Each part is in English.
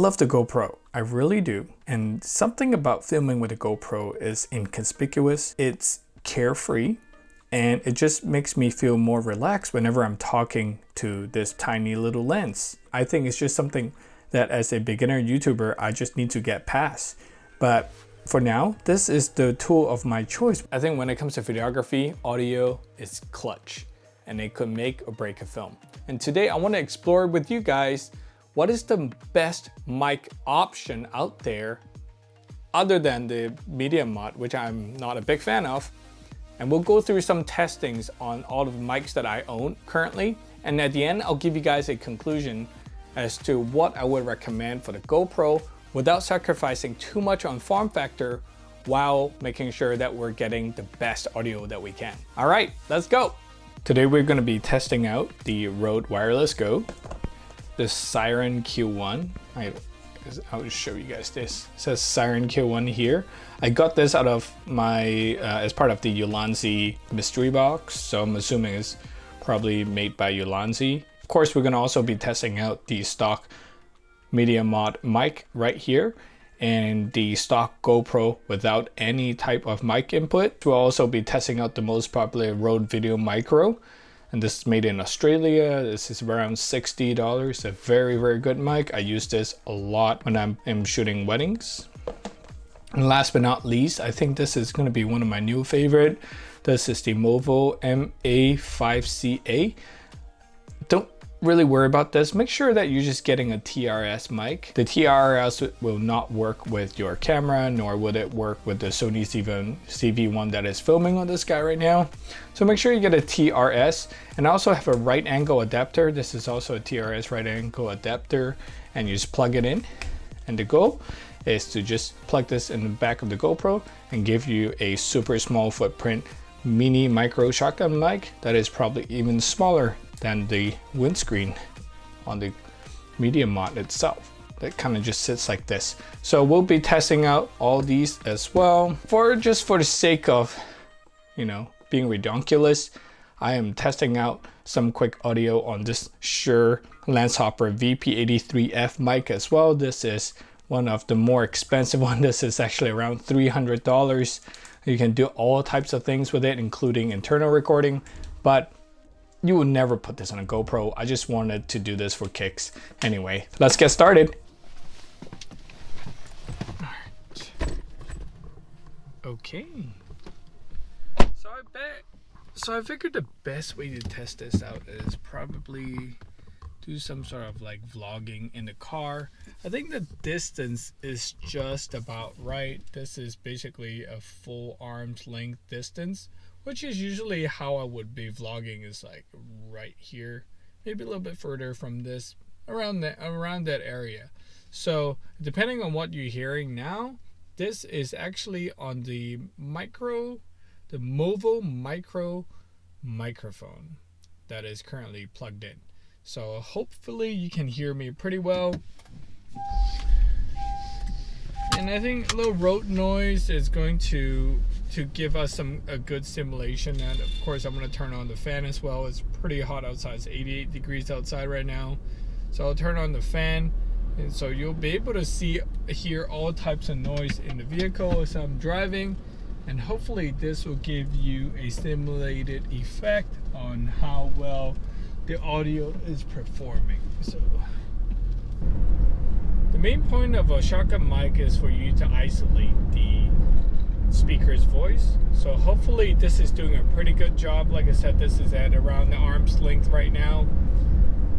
I love the GoPro, I really do. And something about filming with a GoPro is inconspicuous, it's carefree, and it just makes me feel more relaxed whenever I'm talking to this tiny little lens. I think it's just something that as a beginner YouTuber, I just need to get past. But for now, this is the tool of my choice. I think when it comes to videography, audio is clutch, and it could make or break a film. And today I want to explore with you guys what is the best mic option out there other than the Media Mod, which I'm not a big fan of. And we'll go through some testings on all of the mics that I own currently. And at the end, I'll give you guys a conclusion as to what I would recommend for the GoPro without sacrificing too much on form factor while making sure that we're getting the best audio that we can. All right, let's go. Today we're going to be testing out the Rode Wireless Go, the Sairen Q1. I'll just show you guys this. It says Sairen Q1 here. I got this out of my, as part of the Ulanzi mystery box, so I'm assuming it's probably made by Ulanzi. Of course, we're gonna also be testing out the stock Media Mod mic right here, and the stock GoPro without any type of mic input. We'll also be testing out the most popular Rode VideoMicro. And this is made in Australia. This is around $60. A very, very good mic. I use this a lot when I'm shooting weddings. And last but not least, I think this is going to be one of my new favorite. This is the MOVO MA5CA. Don't really worry about this. Make sure that you're just getting a TRS mic. The TRS will not work with your camera, nor would it work with the Sony CV1 that is filming on this guy right now. So make sure you get a TRS, and I also have a right angle adapter. This is also a TRS right angle adapter, and you just plug it in. And the goal is to just plug this in the back of the GoPro and give you a super small footprint mini micro shotgun mic that is probably even smaller than the windscreen on the Media Mod itself. That kind of just sits like this. So we'll be testing out all these as well. Just for the sake of, you know, being redonkulous, I am testing out some quick audio on this Shure Landshopper VP83F mic as well. This is one of the more expensive ones. This is actually around $300. You can do all types of things with it, including internal recording, but you would never put this on a GoPro. I just wanted to do this for kicks. Anyway, let's get started. All right. Okay. So I figured the best way to test this out is probably do some sort of like vlogging in the car. I think the distance is just about right. This is basically a full arm's length distance, which is usually how I would be vlogging, is like right here, maybe a little bit further from this, around that area. So depending on what you're hearing now, this is actually on the MOVO Micro microphone that is currently plugged in. So hopefully you can hear me pretty well. And I think a little road noise is going to give us a good simulation. And of course I'm going to turn on the fan as well. It's pretty hot outside. It's 88 degrees outside right now. So I'll turn on the fan, and so you'll be able to hear all types of noise in the vehicle as I'm driving. And hopefully this will give you a simulated effect on how well the audio is performing. So the main point of a shotgun mic is for you to isolate the speaker's voice. So hopefully this is doing a pretty good job. Like I said, this is at around the arm's length right now.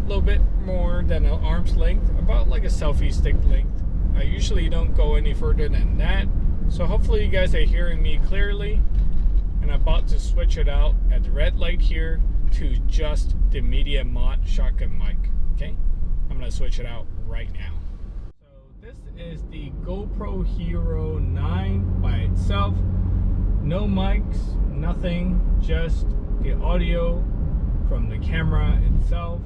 A little bit more than an arm's length, about like a selfie stick length. I usually don't go any further than that. So hopefully you guys are hearing me clearly. And I'm about to switch it out at the red light here to just the Media Mod shotgun mic. Okay, I'm gonna switch it out right now. So this is the GoPro Hero 9 by itself. No mics, nothing, just the audio from the camera itself.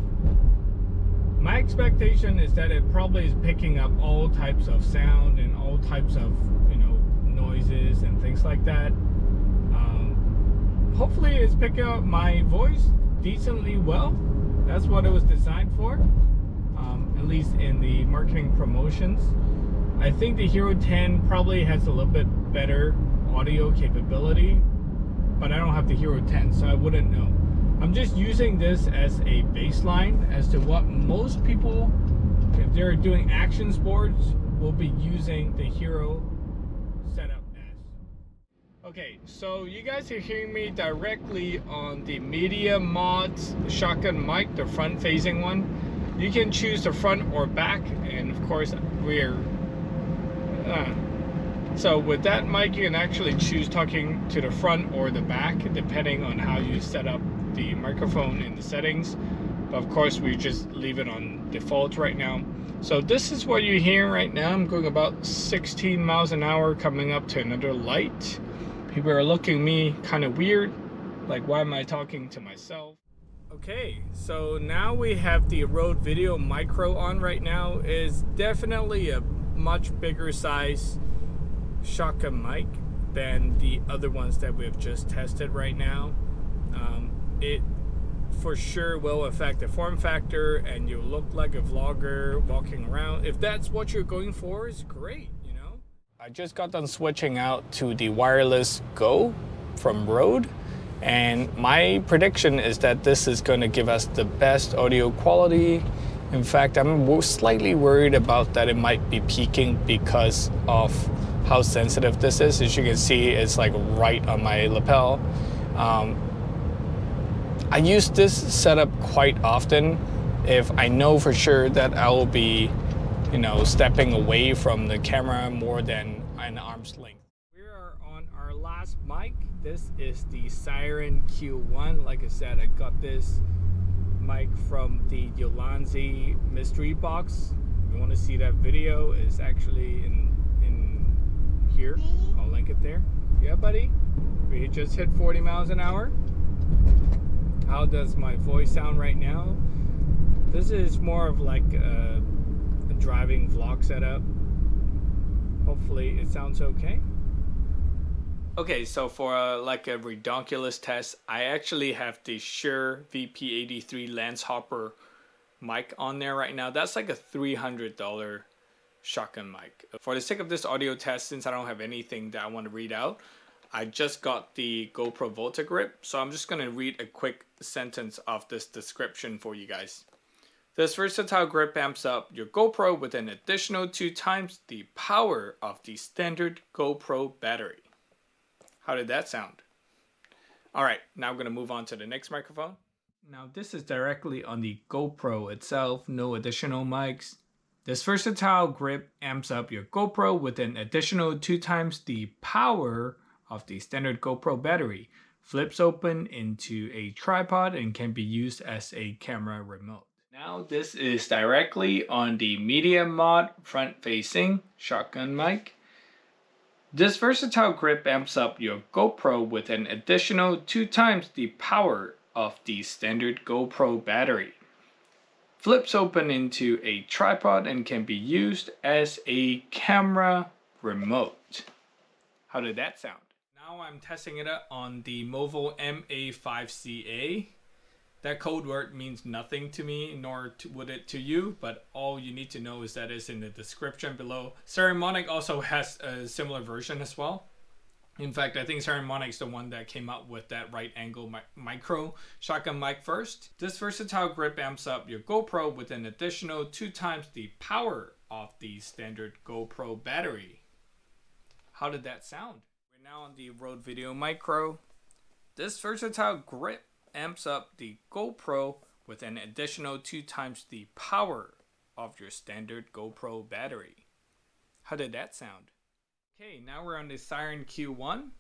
My expectation is that it probably is picking up all types of sound and all types of, you know, noises and things like that. Hopefully it's picking up my voice decently well. That's what it was designed for. And at least in the marketing promotions. I think the Hero 10 probably has a little bit better audio capability, but I don't have the Hero 10, so I wouldn't know. I'm just using this as a baseline as to what most people, if they're doing action sports, will be using the Hero setup as. Okay, so you guys are hearing me directly on the Media Mods shotgun mic, the front facing one. You can choose the front or back, and of course rear. So with that mic, you can actually choose talking to the front or the back, depending on how you set up the microphone in the settings. But of course, we just leave it on default right now. So this is what you're hearing right now. I'm going about 16 miles an hour coming up to another light. People are looking at me kind of weird, like why am I talking to myself? Okay, so now we have the Rode VideoMicro on right now. It's definitely a much bigger size shotgun mic than the other ones that we've just tested right now. It for sure will affect the form factor, and you look like a vlogger walking around. If that's what you're going for, it's great, you know. I just got done switching out to the wireless Go from Rode, and my prediction is that this is going to give us the best audio quality. In fact, I'm slightly worried about that it might be peaking because of how sensitive this is. As you can see, it's like right on my lapel. I use this setup quite often if I know for sure that I will be, you know, stepping away from the camera more than an arm's length. We are on our last mic. This is the Sairen Q1. Like I said, I got this mic from the Ulanzi mystery box. If you want to see that video, it's actually in here. I'll link it there. Yeah, buddy. We just hit 40 miles an hour. How does my voice sound right now? This is more of like a driving vlog setup. Hopefully it sounds okay. Okay, so for like a redonkulous test, I actually have the Shure VP83 lens hopper mic on there right now. That's like a $300 shotgun mic. For the sake of this audio test, since I don't have anything that I want to read out, I just got the Gopro Volta grip, so I'm just going to read a quick sentence of this description for you guys. This versatile grip amps up your GoPro with an additional 2 times the power of the standard GoPro battery. How did that sound? Alright, now I'm going to move on to the next microphone. Now this is directly on the GoPro itself, no additional mics. This versatile grip amps up your GoPro with an additional 2 times the power of the standard GoPro battery, flips open into a tripod, and can be used as a camera remote. Now this is directly on the Media Mod front-facing shotgun mic. This versatile grip amps up your GoPro with an additional 2 times the power of the standard GoPro battery, flips open into a tripod, and can be used as a camera remote. How did that sound? Now I'm testing it out on the MOVO MA5CA. That code word means nothing to me, nor would it to you, but all you need to know is that it's in the description below. Saramonic also has a similar version as well. In fact, I think Saramonic's the one that came up with that right angle micro shotgun mic first. This versatile grip amps up your GoPro with an additional 2 times the power of the standard GoPro battery. How did that sound? We're now on the Rode VideoMicro. This versatile grip amps up the GoPro with an additional 2 times the power of your standard GoPro battery. How did that sound? Okay, now we're on the Sairen Q1.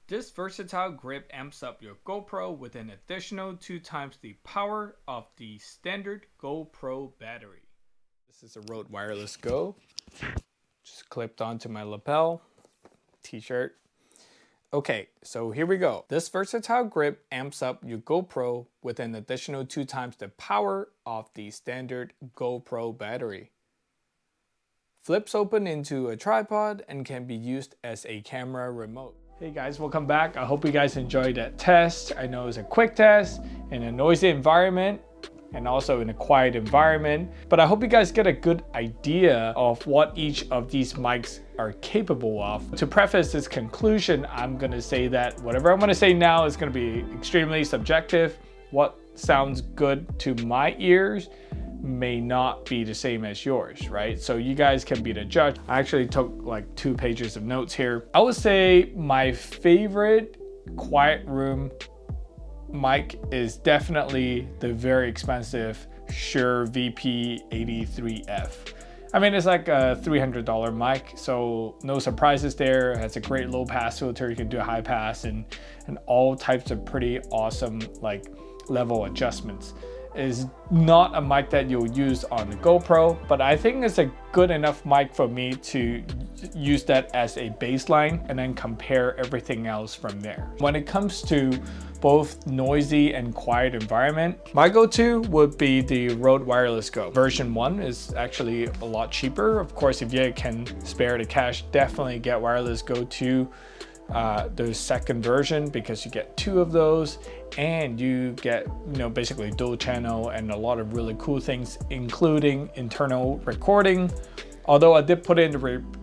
This versatile grip amps up your GoPro with an additional 2 times the power of the standard GoPro battery. This is a Rode Wireless Go. Just clipped onto my lapel, t-shirt. Okay, so here we go. This versatile grip amps up your GoPro with an additional 2 times the power of the standard GoPro battery. Flips open into a tripod and can be used as a camera remote. Hey guys, welcome back. I hope you guys enjoyed that test. I know it was a quick test in a noisy environment. and also in a quiet environment. But I hope you guys get a good idea of what each of these mics are capable of. To preface this conclusion, I'm gonna say that whatever I'm gonna say now is gonna be extremely subjective. What sounds good to my ears may not be the same as yours, right? So you guys can be the judge. I actually took like 2 pages of notes here. I would say my favorite quiet room mic is definitely the very expensive Shure VP83F. I mean, it's like a $300 mic, so no surprises there. It has a great low pass filter. You can do a high pass and all types of pretty awesome like level adjustments. Is not a mic that you'll use on the GoPro, but I think it's a good enough mic for me to use that as a baseline and then compare everything else from there. When it comes to both noisy and quiet environment, my go-to would be the Rode Wireless Go. Version 1 is actually a lot cheaper. Of course, if you can spare the cash, definitely get Wireless Go 2. The second version, because you get 2 of those and you get, you know, basically dual channel and a lot of really cool things, including internal recording. Although I did put in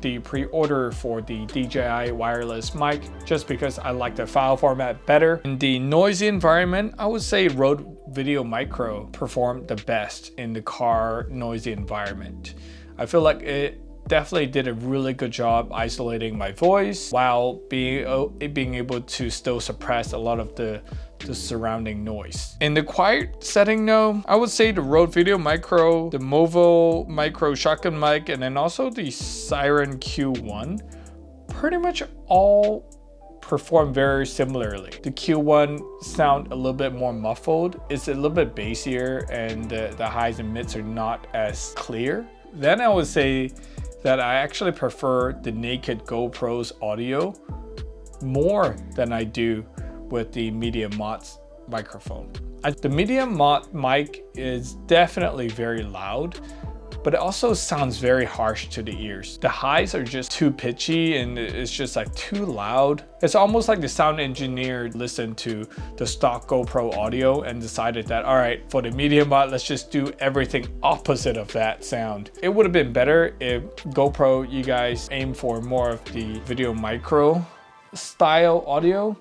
the pre-order for the DJI wireless mic just because I like the file format better. In the noisy environment, I would say Rode VideoMicro performed the best in the car noisy environment. I feel like it definitely did a really good job isolating my voice while being able to still suppress a lot of the surrounding noise. In the quiet setting though, I would say the Rode VideoMicro, the MOVO Micro Shotgun mic, and then also the Sairen Q1 pretty much all perform very similarly. The Q1 sound a little bit more muffled. It's a little bit bassier and the highs and mids are not as clear. Then I would say that I actually prefer the naked GoPro's audio more than I do with the Medium Mod's microphone. The Medium Mod mic is definitely very loud, but it also sounds very harsh to the ears. The highs are just too pitchy and it's just like too loud. It's almost like the sound engineer listened to the stock GoPro audio and decided that, all right, for the Medium Mod, let's just do everything opposite of that sound. It would have been better if GoPro, you guys aim for more of the VideoMicro style audio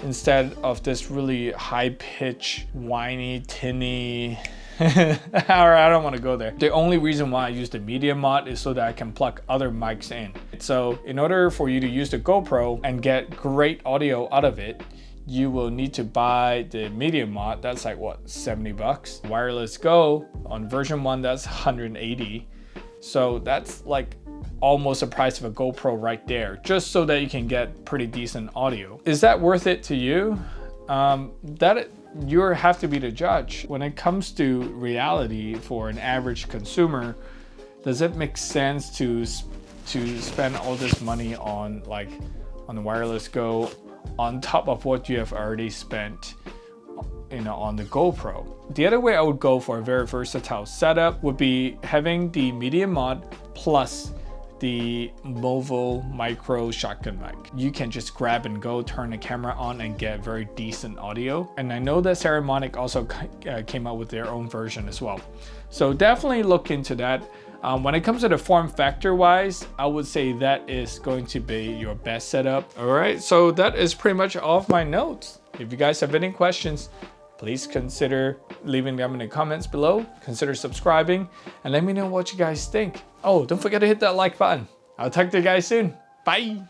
instead of this really high pitch, whiny, tinny, I don't want to go there. The only reason why I use the Medium Mod is so that I can plug other mics in. So in order for you to use the GoPro and get great audio out of it, you will need to buy the Medium Mod. That's like what, 70 bucks? Wireless Go on version 1, that's 180. So that's like almost the price of a GoPro right there, just so that you can get pretty decent audio. Is that worth it to you? You have to be the judge. When it comes to reality for an average consumer, does it make sense to spend all this money on the Wireless Go on top of what you have already spent, you know, on the GoPro? The other way I would go for a very versatile setup would be having the Medium Mod plus the MOVO Micro Shotgun mic. You can just grab and go, turn the camera on and get very decent audio. And I know that Saramonic also came out with their own version as well. So definitely look into that. When it comes to the form factor wise, I would say that is going to be your best setup. All right, so that is pretty much all of my notes. If you guys have any questions, please consider leaving them in the comments below. Consider subscribing and let me know what you guys think. Oh, don't forget to hit that like button. I'll talk to you guys soon. Bye.